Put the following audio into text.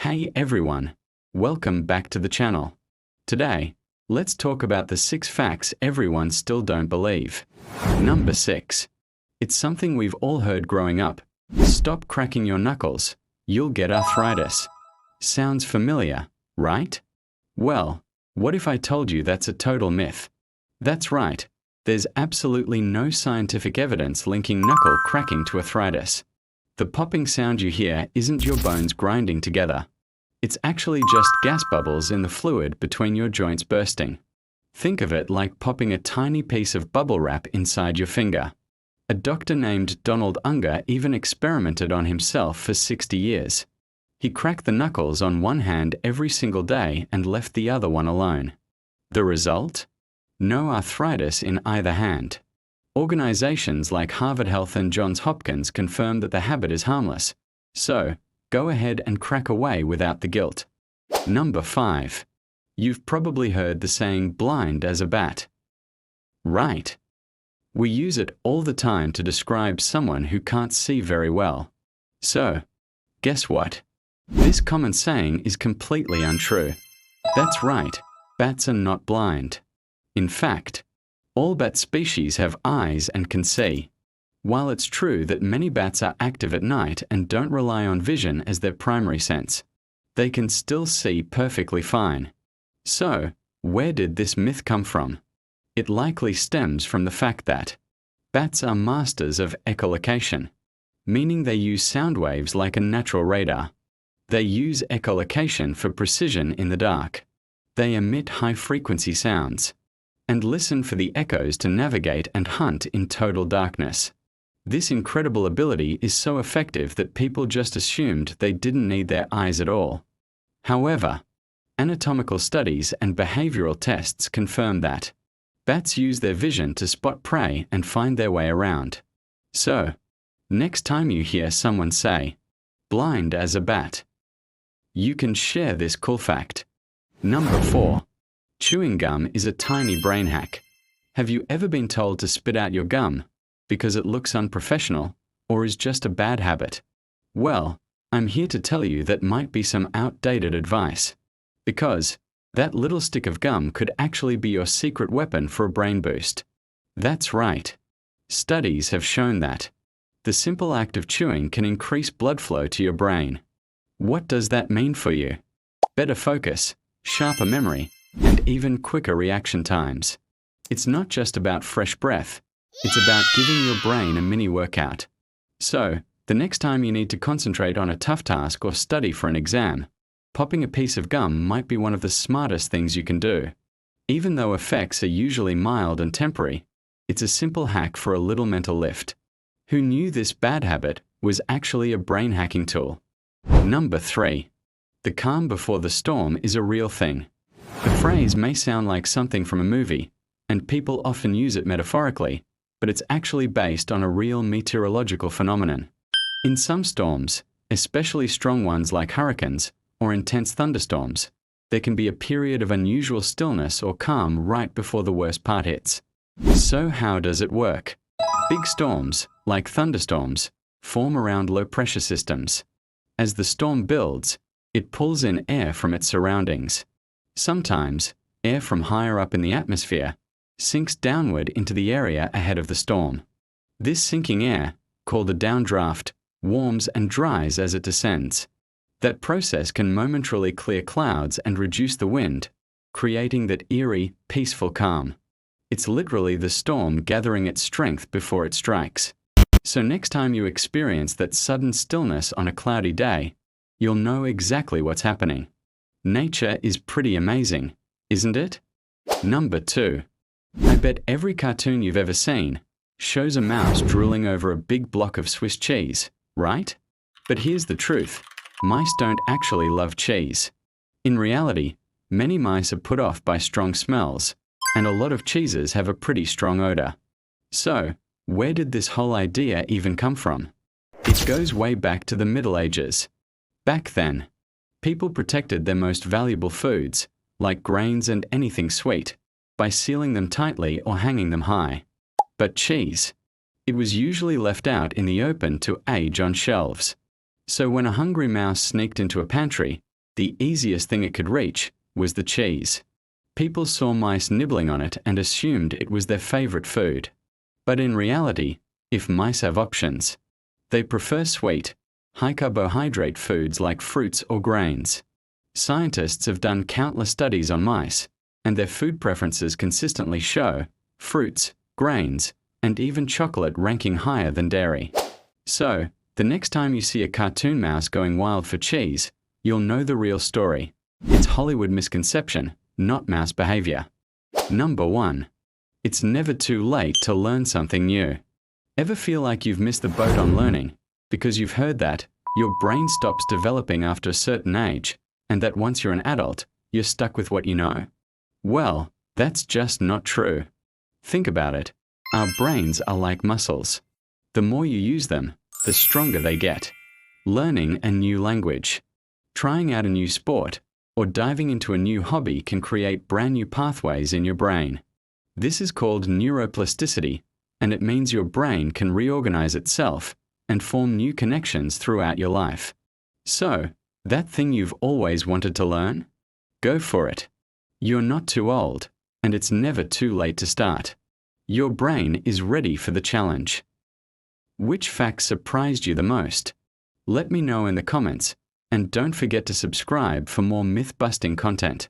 Hey everyone, welcome back to the channel. Today, let's talk about the 6 facts everyone still don't believe. Number 6. It's something we've all heard growing up. Stop cracking your knuckles, you'll get arthritis. Sounds familiar, right? Well, what if I told you that's a total myth? That's right, there's absolutely no scientific evidence linking knuckle cracking to arthritis. The popping sound you hear isn't your bones grinding together. It's actually just gas bubbles in the fluid between your joints bursting. Think of it like popping a tiny piece of bubble wrap inside your finger. A doctor named Donald Unger even experimented on himself for 60 years. He cracked the knuckles on one hand every single day and left the other one alone. The result? No arthritis in either hand. Organizations like Harvard Health and Johns Hopkins confirm that the habit is harmless. So, go ahead and crack away without the guilt. Number 5. You've probably heard the saying blind as a bat. Right. We use it all the time to describe someone who can't see very well. So, guess what? This common saying is completely untrue. That's right, bats are not blind. In fact, all bat species have eyes and can see. While it's true that many bats are active at night and don't rely on vision as their primary sense, they can still see perfectly fine. So, where did this myth come from? It likely stems from the fact that bats are masters of echolocation, meaning they use sound waves like a natural radar. They use echolocation for precision in the dark. They emit high-frequency sounds and listen for the echoes to navigate and hunt in total darkness. This incredible ability is so effective that people just assumed they didn't need their eyes at all. However, anatomical studies and behavioral tests confirm that bats use their vision to spot prey and find their way around. So, next time you hear someone say, blind as a bat, you can share this cool fact. Number 4. Chewing gum is a tiny brain hack. Have you ever been told to spit out your gum because it looks unprofessional or is just a bad habit? Well, I'm here to tell you that might be some outdated advice, because that little stick of gum could actually be your secret weapon for a brain boost. That's right. Studies have shown that the simple act of chewing can increase blood flow to your brain. What does that mean for you? Better focus, sharper memory, and even quicker reaction times. It's not just about fresh breath. It's about giving your brain a mini workout. So, the next time you need to concentrate on a tough task or study for an exam, popping a piece of gum might be one of the smartest things you can do. Even though effects are usually mild and temporary, it's a simple hack for a little mental lift. Who knew this bad habit was actually a brain hacking tool? Number 3. The calm before the storm is a real thing. The phrase may sound like something from a movie, and people often use it metaphorically, but it's actually based on a real meteorological phenomenon. In some storms, especially strong ones like hurricanes or intense thunderstorms, there can be a period of unusual stillness or calm right before the worst part hits. So how does it work? Big storms, like thunderstorms, form around low-pressure systems. As the storm builds, it pulls in air from its surroundings. Sometimes, air from higher up in the atmosphere sinks downward into the area ahead of the storm. This sinking air, called a downdraft, warms and dries as it descends. That process can momentarily clear clouds and reduce the wind, creating that eerie, peaceful calm. It's literally the storm gathering its strength before it strikes. So next time you experience that sudden stillness on a cloudy day, you'll know exactly what's happening. Nature is pretty amazing, isn't it? Number 2. I bet every cartoon you've ever seen shows a mouse drooling over a big block of Swiss cheese, right? But here's the truth. Mice don't actually love cheese. In reality, many mice are put off by strong smells, and a lot of cheeses have a pretty strong odor. So, where did this whole idea even come from? It goes way back to the Middle Ages. Back then, people protected their most valuable foods, like grains and anything sweet, by sealing them tightly or hanging them high. But cheese, it was usually left out in the open to age on shelves. So when a hungry mouse sneaked into a pantry, The easiest thing it could reach was the cheese. People saw mice nibbling on it and assumed it was their favorite food. But in reality, if mice have options, they prefer sweet, high-carbohydrate foods like fruits or grains. Scientists have done countless studies on mice, and their food preferences consistently show fruits, grains, and even chocolate ranking higher than dairy. So, the next time you see a cartoon mouse going wild for cheese, you'll know the real story. It's Hollywood misconception, not mouse behavior. Number 1. It's never too late to learn something new. Ever feel like you've missed the boat on learning because you've heard that your brain stops developing after a certain age, and that once you're an adult, you're stuck with what you know? Well, that's just not true. Think about it. Our brains are like muscles. The more you use them, the stronger they get. Learning a new language, trying out a new sport, or diving into a new hobby can create brand new pathways in your brain. This is called neuroplasticity, and it means your brain can reorganize itself and form new connections throughout your life. So, that thing you've always wanted to learn? Go for it. You're not too old, and it's never too late to start. Your brain is ready for the challenge. Which fact surprised you the most? Let me know in the comments, and don't forget to subscribe for more myth-busting content.